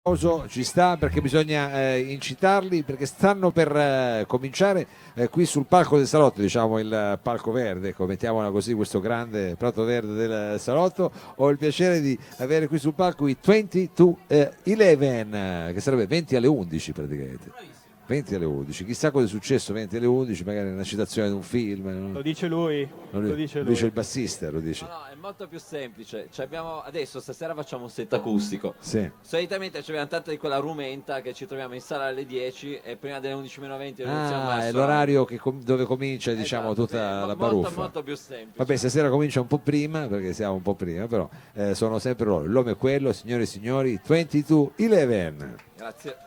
Ci sta perché bisogna incitarli perché stanno per cominciare qui sul palco del salotto, diciamo il palco verde, ecco, mettiamola così, questo grande prato verde del salotto. Ho il piacere di avere qui sul palco i 20 to 11, che sarebbe 20 alle 11 praticamente. 20 alle 11, chissà cosa è successo 20 alle 11, magari una citazione di un film. Lo dice lui, lo dice lui. Dice il bassista, lo dice. No, è molto più semplice. Adesso stasera facciamo un set acustico. Sì. Solitamente abbiamo tanta di quella rumenta che ci troviamo in sala alle 10 e prima delle 11:20 iniziamo a È suonare. l'orario dove comincia, diciamo, Esatto, tutta sì, la baruffa. molto più semplice. Vabbè, stasera comincia un po' prima perché siamo un po' prima, però sono sempre loro. L'uomo è quello, signore e signori, 20 to 11. Grazie.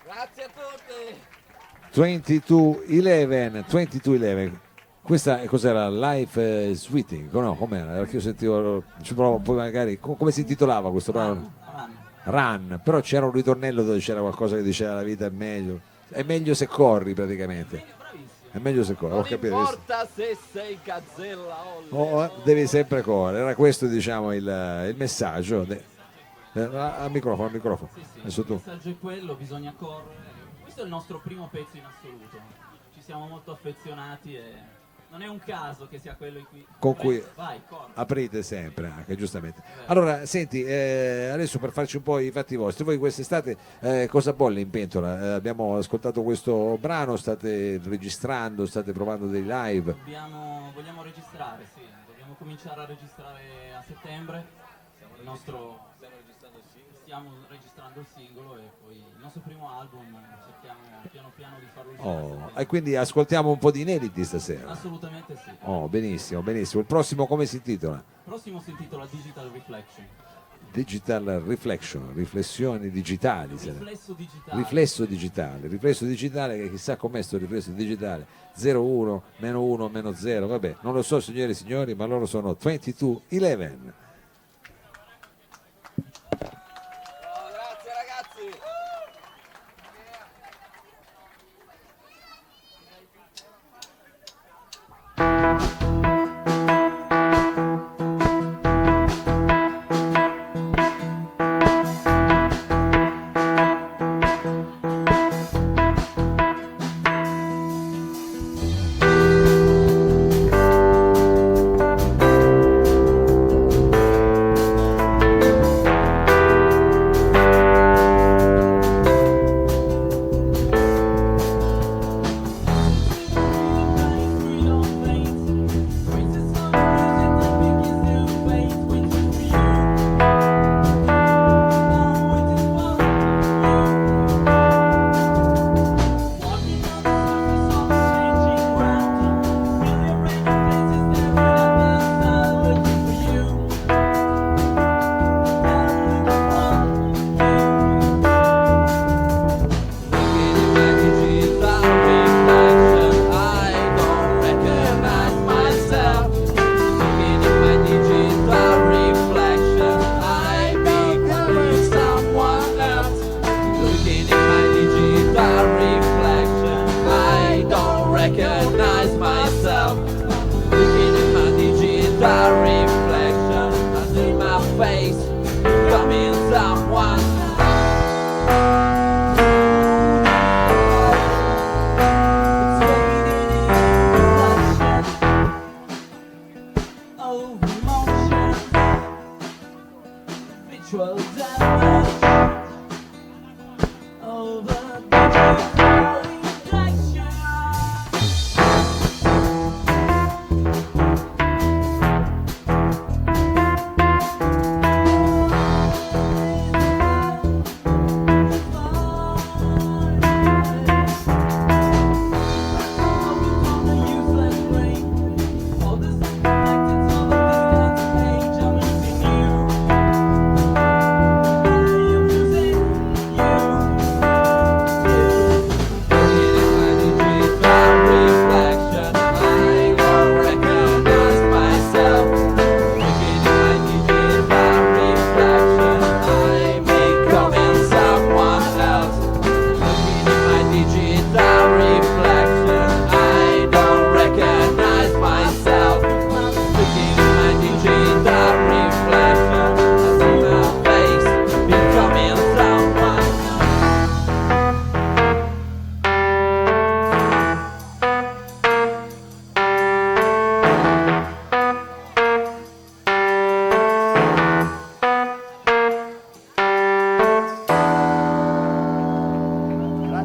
Grazie a tutti. 2211. Questa cos'era? Life Sweeting? No, com'era? Perché io sentivo, ci provo poi magari, come si intitolava questo brano? Run, però c'era un ritornello dove c'era qualcosa che diceva la vita è meglio se corri praticamente. È meglio se corri, ho Non capito. importa se sei gazzella Devi sempre correre, era questo diciamo il messaggio. Al microfono. Adesso tu. Il messaggio è quello, bisogna correre. Questo è il nostro primo pezzo in assoluto. Ci siamo molto affezionati e non è un caso che sia quello con cui vai, corri. aprite sempre anche, giustamente. Allora, senti, adesso per farci un po' i fatti vostri, voi quest'estate cosa bolle in pentola? Abbiamo ascoltato questo brano, state registrando, state provando dei live? Vogliamo registrare, sì, dobbiamo cominciare a registrare a settembre. Stiamo registrando stiamo registrando il singolo e poi il nostro primo album cerchiamo piano piano di farlo uscire. E quindi ascoltiamo un po' di inediti stasera. Assolutamente sì. Benissimo, benissimo. Il prossimo come si intitola? Il prossimo si intitola Digital Reflection. Digital Reflection, riflessioni digitali. Riflesso digitale che chissà com'è sto riflesso digitale. 01, meno 1, meno 0, vabbè, non lo so signore e signori, ma loro sono 2211. Grazie ragazzi.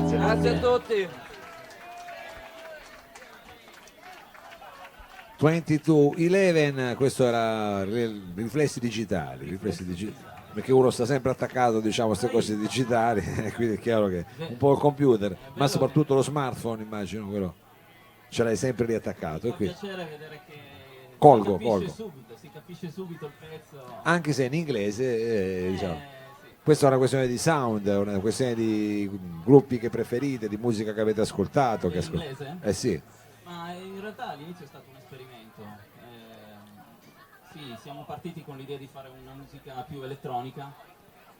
Grazie a tutti. 2211, questo era riflessi digitali, perché uno sta sempre attaccato diciamo a queste cose digitali quindi è chiaro che un po' il computer ma soprattutto lo smartphone immagino quello ce l'hai sempre riattaccato. Fa piacere vedere che colgo. Si capisce subito il pezzo anche se in inglese diciamo. Sì. Questa è una questione di sound, è una questione di gruppi che preferite, di musica che avete ascoltato. In inglese? Sì. Ma in realtà all'inizio è stato un esperimento. Sì, siamo partiti con l'idea di fare una musica più elettronica,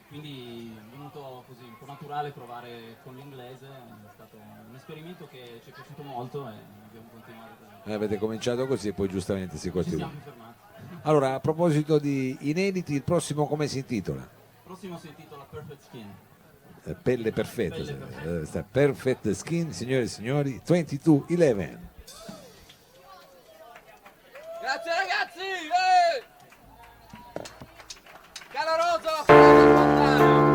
quindi è venuto così un po' naturale provare con l'inglese, è stato un esperimento che ci è piaciuto molto e abbiamo continuato così. Avete cominciato così e poi giustamente si continua. Ci siamo fermati. Allora, a proposito di inediti, il prossimo come si intitola? Il prossimo si intitola Perfect Skin. Pelle perfetta, Pelle perfetta. Perfect Skin, signore e signori, 2211. Grazie ragazzi! Caloroso! Spontaneo!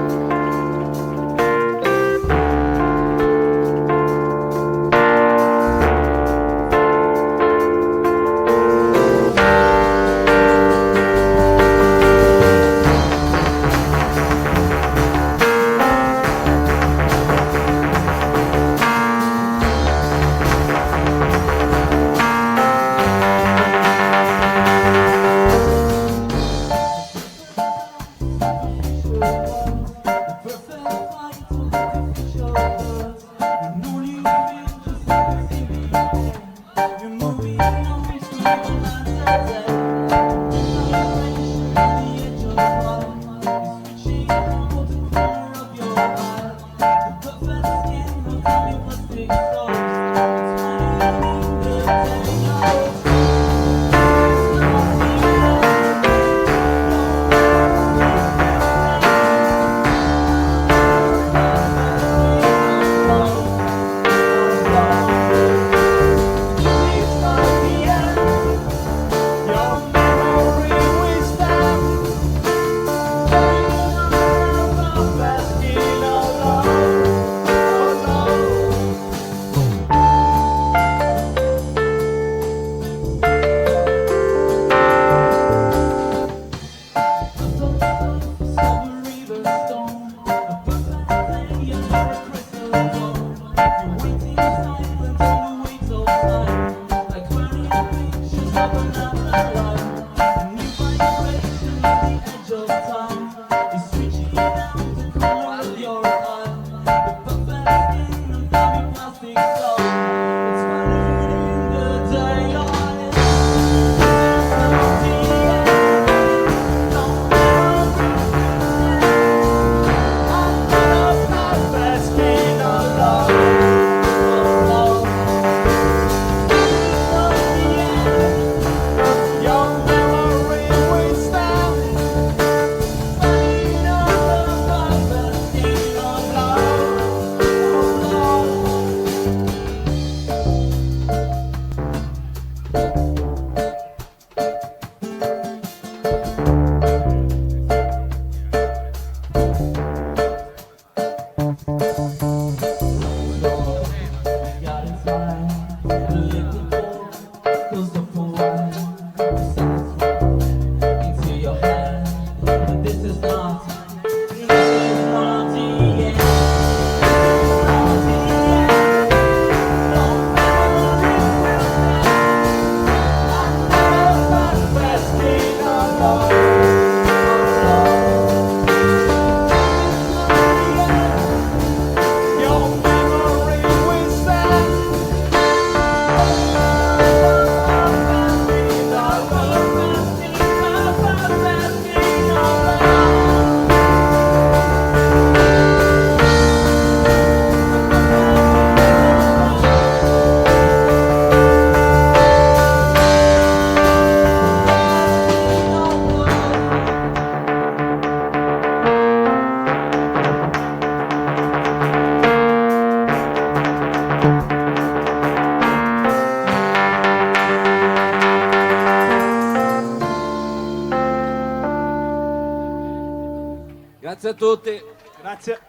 Grazie a tutti. Grazie.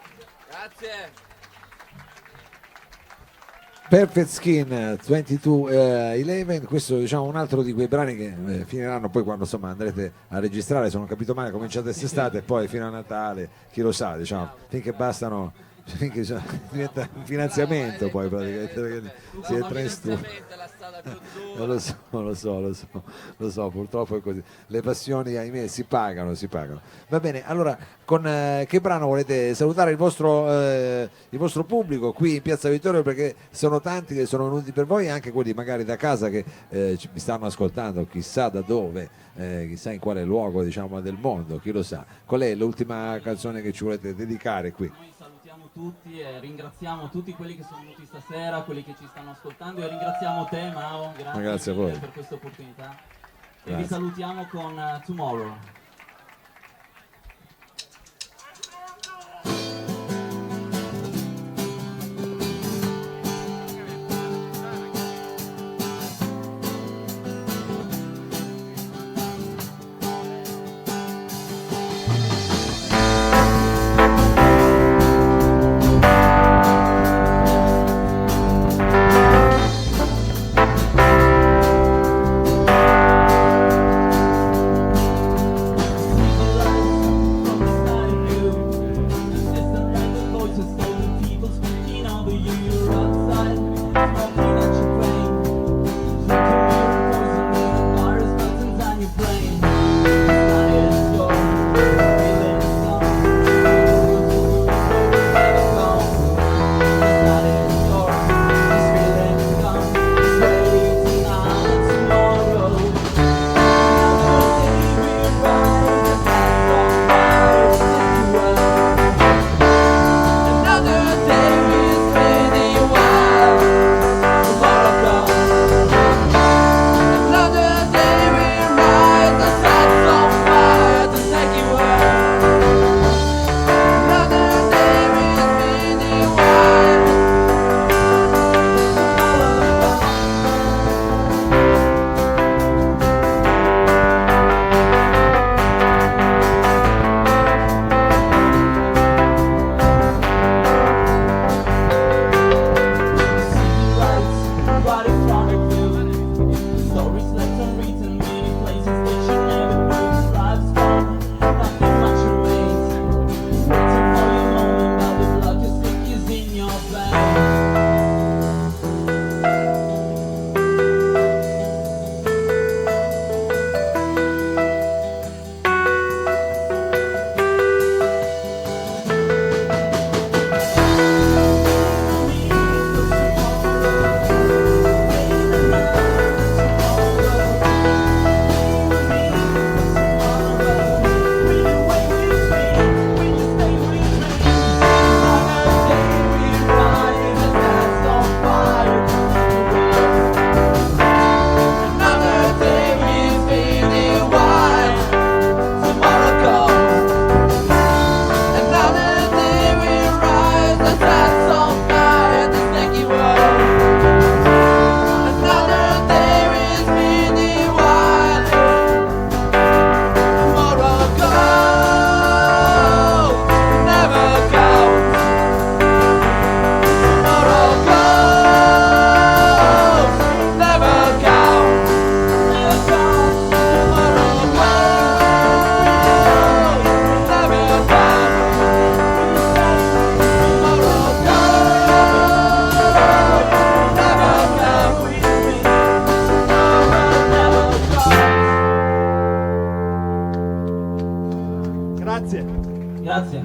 Grazie. Perfect Skin 2211, questo diciamo un altro di quei brani che finiranno poi quando insomma andrete a registrare, se non ho capito male cominciate quest'estate e poi fino a Natale, chi lo sa, diciamo, finché bastano, finché diventa un finanziamento poi praticamente, perché si entra in studio. Lo so, purtroppo è così. Le passioni, ahimè, si pagano. Va bene, allora, con che brano volete salutare il vostro pubblico qui in Piazza Vittorio? Perché sono tanti che sono venuti per voi, anche quelli magari da casa che mi stanno ascoltando, chissà da dove, chissà in quale luogo, diciamo, del mondo, chi lo sa. Qual è l'ultima canzone che ci volete dedicare qui? Noi salutiamo tutti e ringraziamo tutti quelli che sono venuti stasera, quelli che ci stanno ascoltando, e ringraziamo te Mao, Grazie a voi per questa opportunità. E Grazie. vi salutiamo con Tomorrow.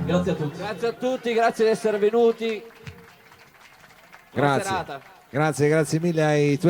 Grazie a tutti. Grazie a tutti, grazie di essere venuti. Buona serata. Grazie mille ai tuoi